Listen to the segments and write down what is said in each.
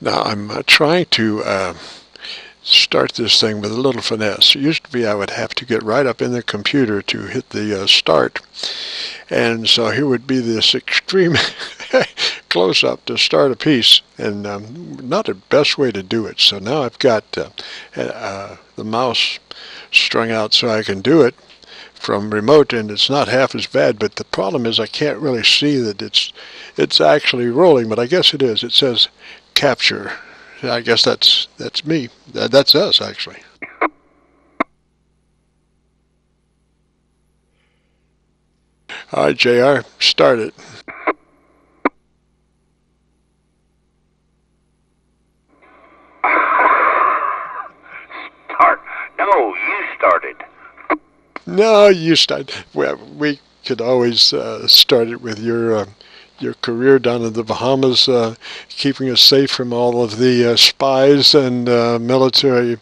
Now I'm trying to start this thing with a little finesse. It used to be I would have to get right up in the computer to hit the start, and so here would be this extreme close-up to start a piece, and not the best way to do it. So now I've got the mouse strung out so I can do it from remote, and it's not half as bad, but the problem is I can't really see that it's actually rolling, but I guess it is. It says capture. I guess that's me. That's us, actually. All right, JR, start it. Start? No, you started. No, you start. Well, we could always start it with your career down in the Bahamas, keeping us safe from all of the spies and military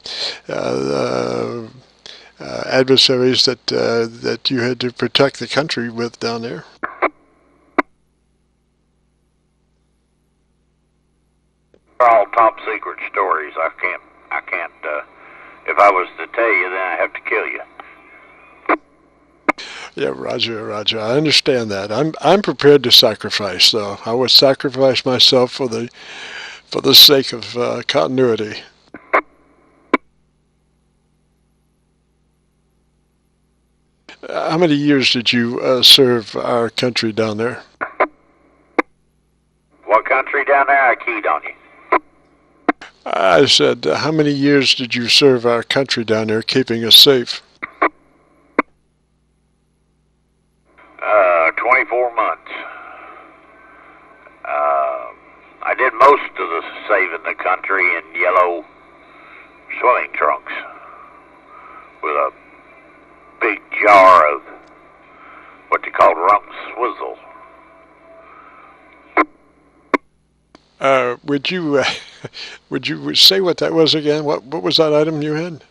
adversaries that you had to protect the country with down there. They're all top secret stories. I can't. If I was to tell you, then I have to kill you. Yeah, Roger. I understand that. I'm prepared to sacrifice, though. I would sacrifice myself for the sake of continuity. How many years did you serve our country down there? What country down there? I keyed on you. I said, how many years did you serve our country down there, keeping us safe? 24 months. I did most of the saving the country in yellow swimming trunks with a big jar of what they called Rum Swizzle. Would you say what that was again? What was that item you had?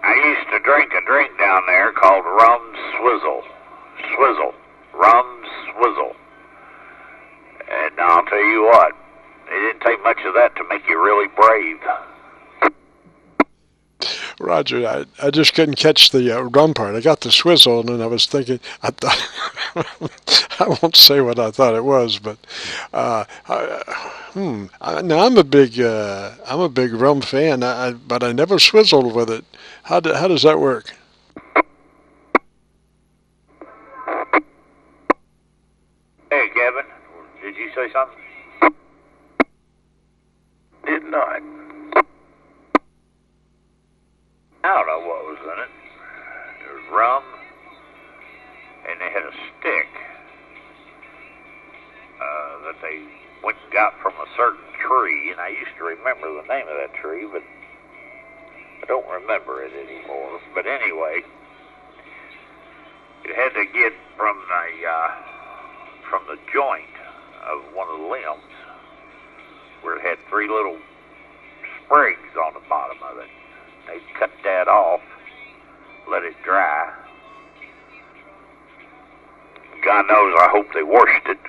I used to drink a drink down there called Rum Swizzle. Rum Swizzle. And I'll tell you what, it didn't take much of that to make you really brave. Roger, I just couldn't catch the rum part. I got the swizzle, and then I was thinking, I won't say what I thought it was, but now I'm a big rum fan, but I never swizzled with it. How does that work? Hey, Kevin, did you say something? Did not. I don't know what was in it. There was rum, and they had a stick that they went and got from a certain tree, and I used to remember the name of that tree, but I don't remember it anymore. But anyway, it had to get from the joint of one of the limbs, where it had 3 little sprigs on the bottom of it. They cut that off, let it dry. God knows, I hope they washed it.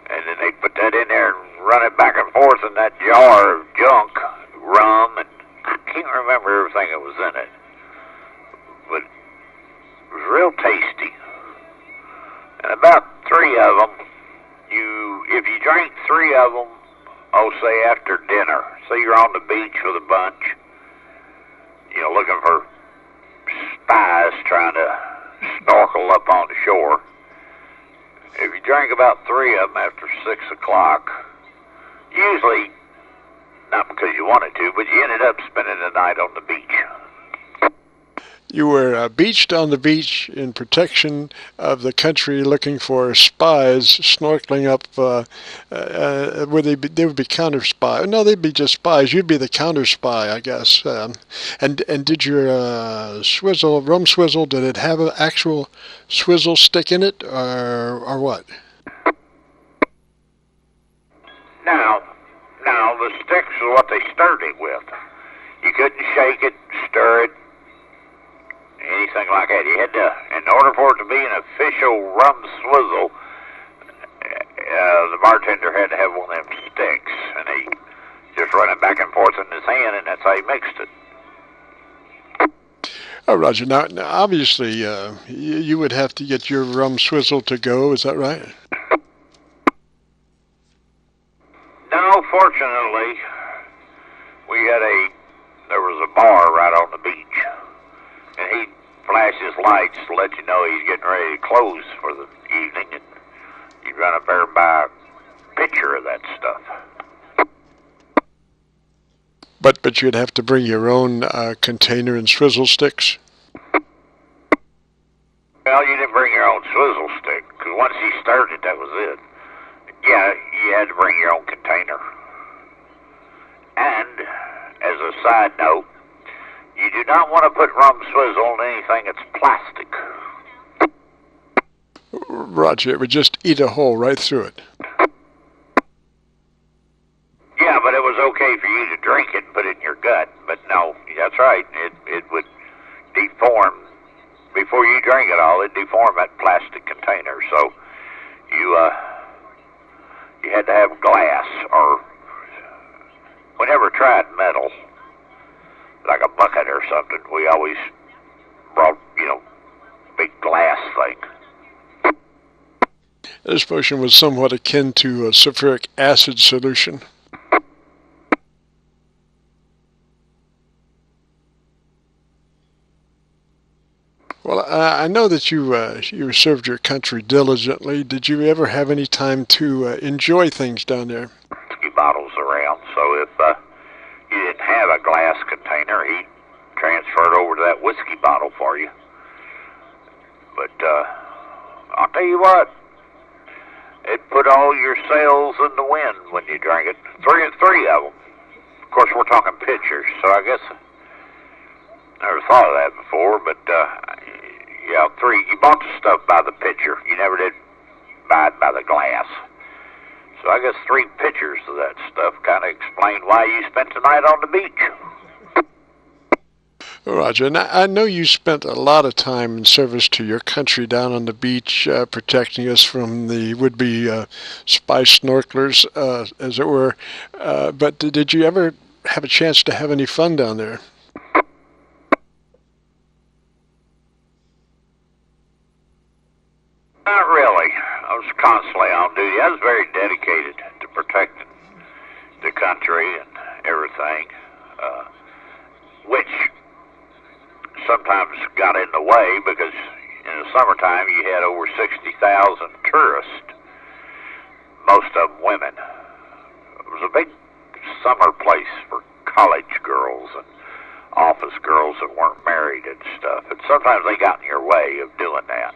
And then they put that in there and run it back and forth in that jar of junk, rum, and I can't remember everything that was in it. But it was real tasty. And about 3 of them, if you drank 3 of them, say after dinner, say you're on the beach with a bunch, looking for spies trying to snorkel up on the shore. If you drank about 3 of them after 6 o'clock, usually not because you wanted to, but you ended up spending the night on the beach. You were beached on the beach in protection of the country, looking for spies snorkeling up. They would be counter spy. No, they'd be just spies. You'd be the counter spy, I guess. And did your rum swizzle? Did it have an actual swizzle stick in it, or what? Now the sticks are what they stirred it with. You couldn't shake it, stir it. Anything like that. You had to, in order for it to be an official Rum Swizzle, the bartender had to have one of them sticks, and he just run it back and forth in his hand, and that's how he mixed it. Oh, Roger. Now obviously, you would have to get your Rum Swizzle to go. Is that right? No, fortunately, there was a bar right on the beach, and he'd flash his lights to let you know he's getting ready to close for the evening, and you'd run up there and buy a pitcher of that stuff. But you'd have to bring your own container and swizzle sticks? Well, you didn't bring your own swizzle stick, because once you started, that was it. Yeah, you had to bring your own container. And, as a side note, you do not want to put Rum Swizzle in anything that's plastic. Roger, it would just eat a hole right through it. Yeah, but it was okay for you to drink it and put it in your gut. But no, that's right. It would deform. Before you drank it all, it'd deform that plastic container. So you had to have glass, or we never tried metal, like a bucket or something. We always brought, big glass thing. This potion was somewhat akin to a sulfuric acid solution. Well, I know that you served your country diligently. Did you ever have any time to enjoy things down there? Whiskey bottles around, so if you didn't have a glass container, he'd transfer it over to that whiskey bottle for you. But I'll tell you what, it put all your sails in the wind when you drank it. Three of them. Of course, we're talking pitchers, so I guess I never thought of that before, but yeah, three. You bought the stuff by the pitcher. You never did buy it by the glass. So I guess 3 pitchers of that stuff kind of explained why you spent the night on the beach. Roger, and I know you spent a lot of time in service to your country down on the beach, protecting us from the would-be spy snorkelers, as it were. But did you ever have a chance to have any fun down there? Not really. I was constantly on duty. I was very dedicated to protecting the country and everything, which sometimes got in the way because in the summertime you had over 60,000 tourists, most of them women. It was a big summer place for college girls and office girls that weren't married and stuff, and sometimes they got in your way of doing that.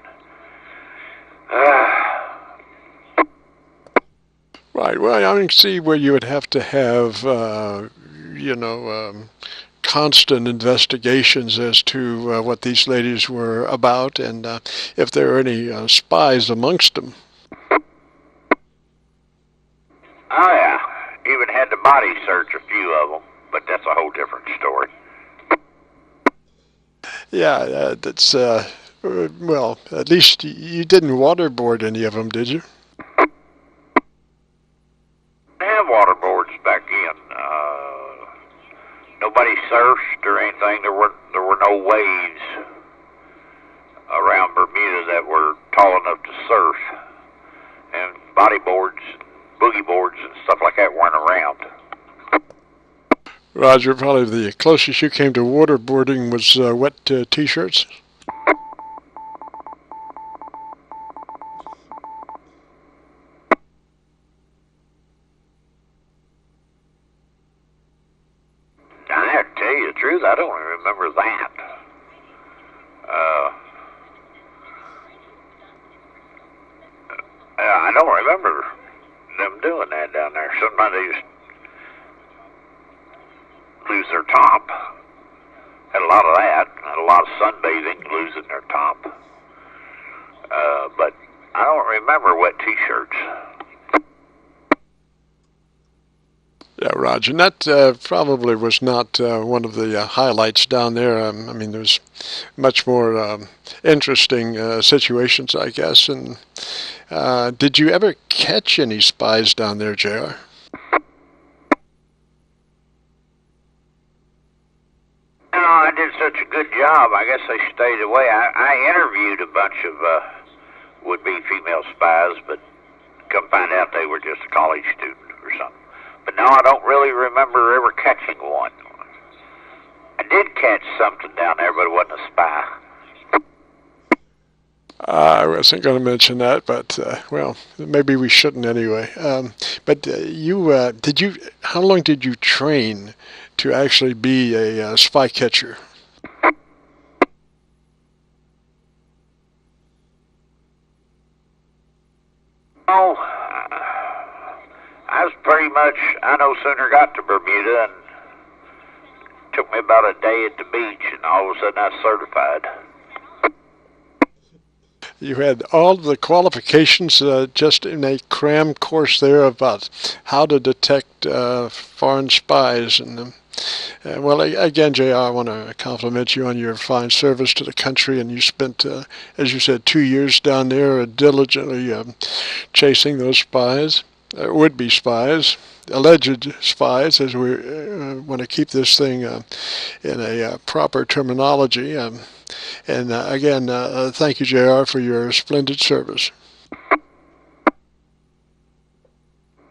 Right. Well, I can see where you would have to have, constant investigations as to what these ladies were about, and if there were any spies amongst them. Oh yeah, even had to body search a few of them, but that's a whole different story. Yeah, that's well, at least you didn't waterboard any of them, did you? They have waterboards back in. Nobody surfed or anything. There were no waves around Bermuda that were tall enough to surf, and bodyboards, boogie boards, and stuff like that weren't around. Roger, probably the closest you came to waterboarding was wet T-shirts. I have to tell you the truth, I don't remember that. I don't remember them doing that down there. Sometimes they just lose their top. Had a lot of that. Had a lot of sunbathing, losing their top. But I don't remember wet T-shirts. Yeah, Roger. And that probably was not one of the highlights down there. I mean, there's much more interesting situations, I guess. And did you ever catch any spies down there, JR? No, I did such a good job. I guess they stayed away. I interviewed a bunch of would-be female spies, but come find out they were just a college student or something. But no, I don't really remember ever catching one. I did catch something down there, but it wasn't a spy. I wasn't going to mention that, but well, maybe we shouldn't anyway. But how long did you train to actually be a spy catcher? Oh, I was pretty much, I no sooner got to Bermuda and it took me about a day at the beach, and all of a sudden I was certified. You had all the qualifications just in a cram course there about how to detect foreign spies. And well, again, JR, I want to compliment you on your fine service to the country. And you spent, as you said, 2 years down there diligently chasing those spies, would-be spies, alleged spies, as we want to keep this thing in a proper terminology. And again, thank you, JR, for your splendid service. I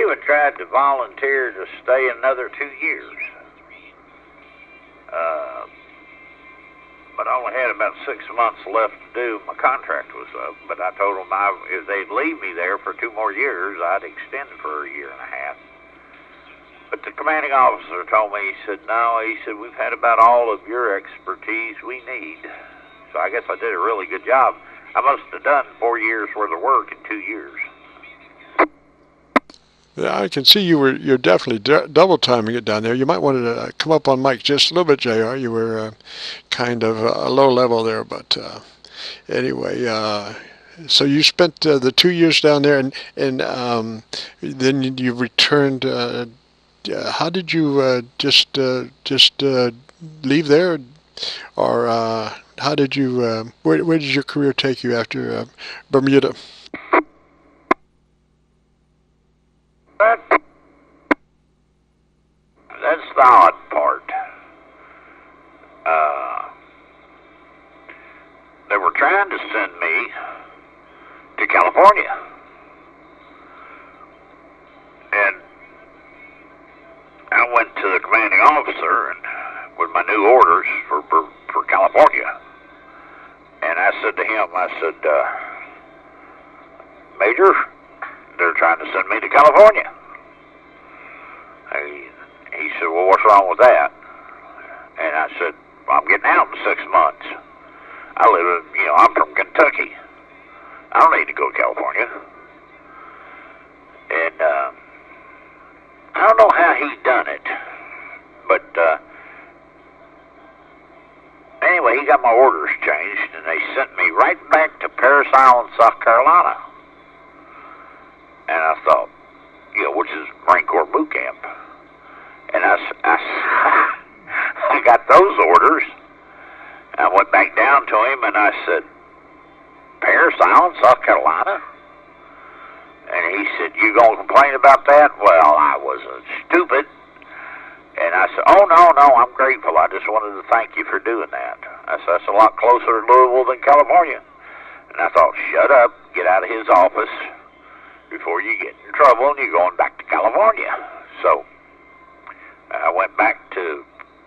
even tried to volunteer to stay another 2 years. But I only had about 6 months left to do. My contract was up, but I told them if they'd leave me there for 2 more years, I'd extend it for a year and a half. But the commanding officer told me, he said, no, he said, we've had about all of your expertise we need. So I guess I did a really good job. I must have done 4 years worth of work in 2 years. Yeah, I can see you're definitely double timing it down there. You might want to come up on mic just a little bit, JR. You were kind of a low level there, but anyway. So you spent the 2 years down there, and then you returned. How did you just leave there, or how did you? Where did your career take you after Bermuda? That's the odd part. They were trying to send me to California. And I went to the commanding officer and with my new orders for California. And I said to him, I said, Major, they're trying to send me to California. He said, well, what's wrong with that? And I said, well, I'm getting out in 6 months. I live in, I'm from Kentucky. I don't need to go to California. And I don't know how he done it, but anyway, he got my orders changed, and they sent me right back to Parris Island, South Carolina. And I thought, which is Marine Corps boot camp. And I got those orders. I went back down to him and I said, Parris Island, South Carolina? And he said, you gonna complain about that? Well, I was stupid. And I said, oh, no, I'm grateful. I just wanted to thank you for doing that. I said, that's a lot closer to Louisville than California. And I thought, shut up, get out of his office before you get in trouble and you're going back to California. So I went back to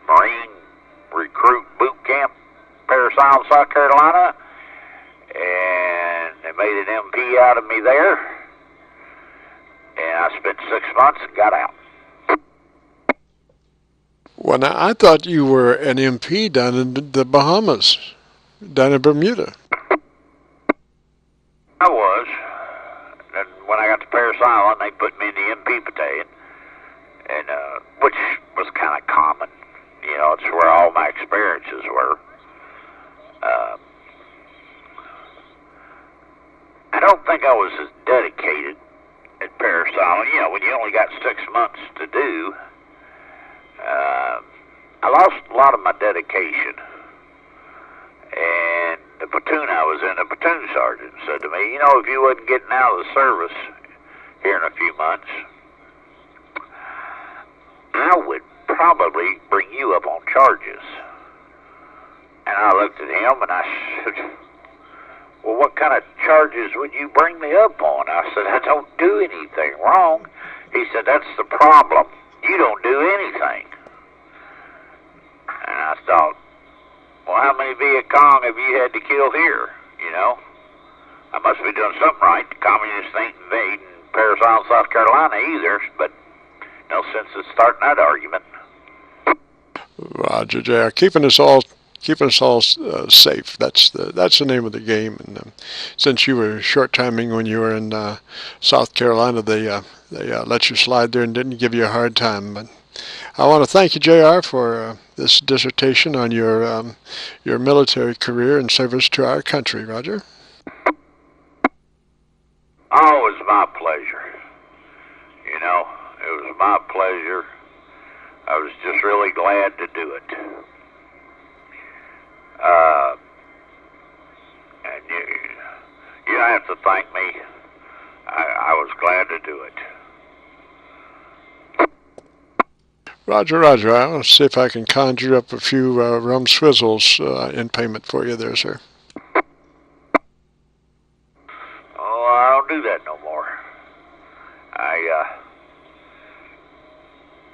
Marine Recruit Boot Camp, Parris Island, South Carolina, and they made an MP out of me there, and I spent 6 months and got out. Well, now, I thought you were an MP down in the Bahamas, down in Bermuda. I was. And when I got to Parris Island, they put me in the MP battalion, and which was kind of common. It's where all my experiences were. I don't think I was as dedicated at Parris Island. When you only got 6 months to do, I lost a lot of my dedication. And the platoon I was in, the platoon sergeant said to me, you know, if you wasn't getting out of the service here in a few months, I would probably bring you up on charges. And I looked at him and I said, well, what kind of charges would you bring me up on? I said, I don't do anything wrong. He said, that's the problem. You don't do anything. And I thought, well, how many Viet Cong have you had to kill here? You know, I must be doing something right. The communists ain't invading Paris Island, South Carolina either, but no sense in starting that argument. Roger, JR. Keeping us all safe. That's the name of the game. And since you were short timing when you were in South Carolina, they let you slide there and didn't give you a hard time. But I want to thank you, JR, for this dissertation on your military career and service to our country. Roger. Oh, it was my pleasure. You know, it was my pleasure. I was just really glad to do it. And you don't have to thank me. I was glad to do it. Roger, Roger. I want to see if I can conjure up a few Rum Swizzles in payment for you there, sir. Oh, I don't do that no more.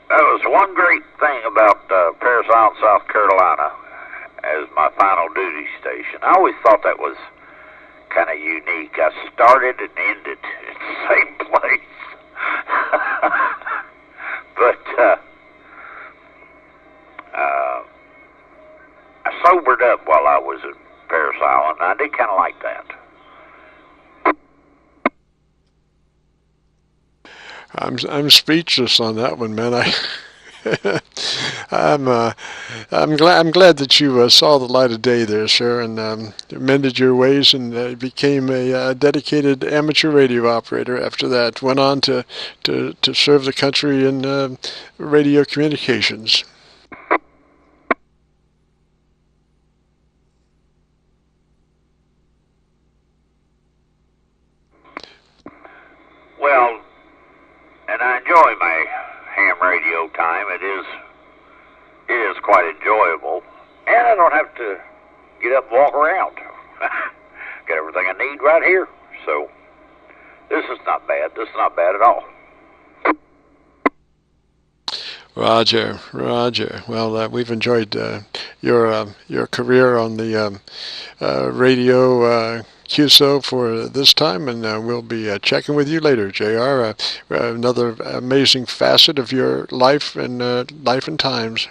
That was one great thing about Paris Island, South Carolina, as my final duty station. I always thought that was kind of unique. I started and ended in the same place. But I sobered up while I was at Paris Island. I did kind of like that. I'm speechless on that one, man. I'm glad that you saw the light of day there, sir, and mended your ways and became a dedicated amateur radio operator. After that, went on to serve the country in radio communications. Well, and I enjoy my ham radio time. It is quite enjoyable, and I don't have to get up and walk around. Got everything I need right here, so this is not bad. This is not bad at all. Roger, Roger. Well, we've enjoyed your career on the radio QSO for this time, and we'll be checking with you later, JR. Another amazing facet of your life and times.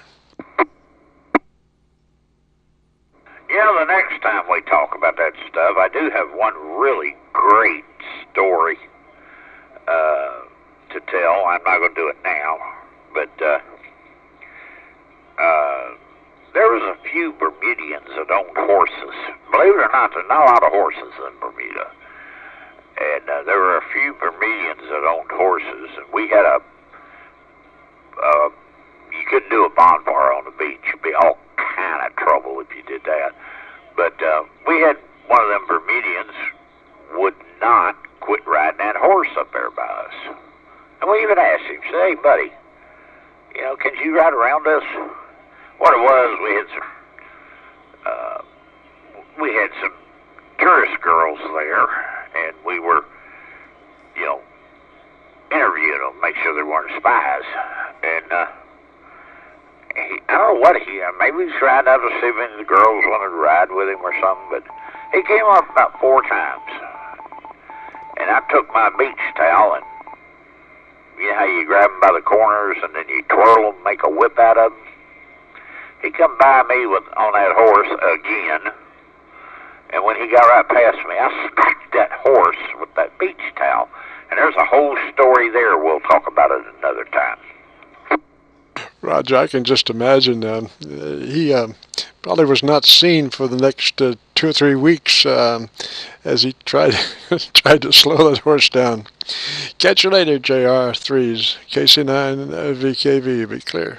Yeah, the next time we talk about that stuff, I do have one really great story to tell. I'm not going to do it now, but there was a few Bermudians that owned horses. Believe it or not, there's not a lot of horses in Bermuda. And there were a few Bermudians that owned horses, and we had you couldn't do a bonfire on the beach. You'd be all kind of trouble if you did that. But we had one of them Bermudians would not quit riding that horse up there by us. And we even asked him, said, hey, buddy, you know, can you ride around us? What it was, we had some tourist girls there, and we were, you know, interviewing them, make sure they weren't spies. And I don't know what maybe he was trying out to see if any of the girls wanted to ride with him or something, but he came up about 4 times. And I took my beach towel, and you know how you grab them by the corners and then you twirl them, make a whip out of them? He come by me on that horse again, and when he got right past me, I smacked that horse with that beach towel. And there's a whole story there. We'll talk about it another time. Roger, I can just imagine he probably was not seen for the next 2 or 3 weeks as he tried to slow that horse down. Catch you later, JR3s. KC9VKV, be clear.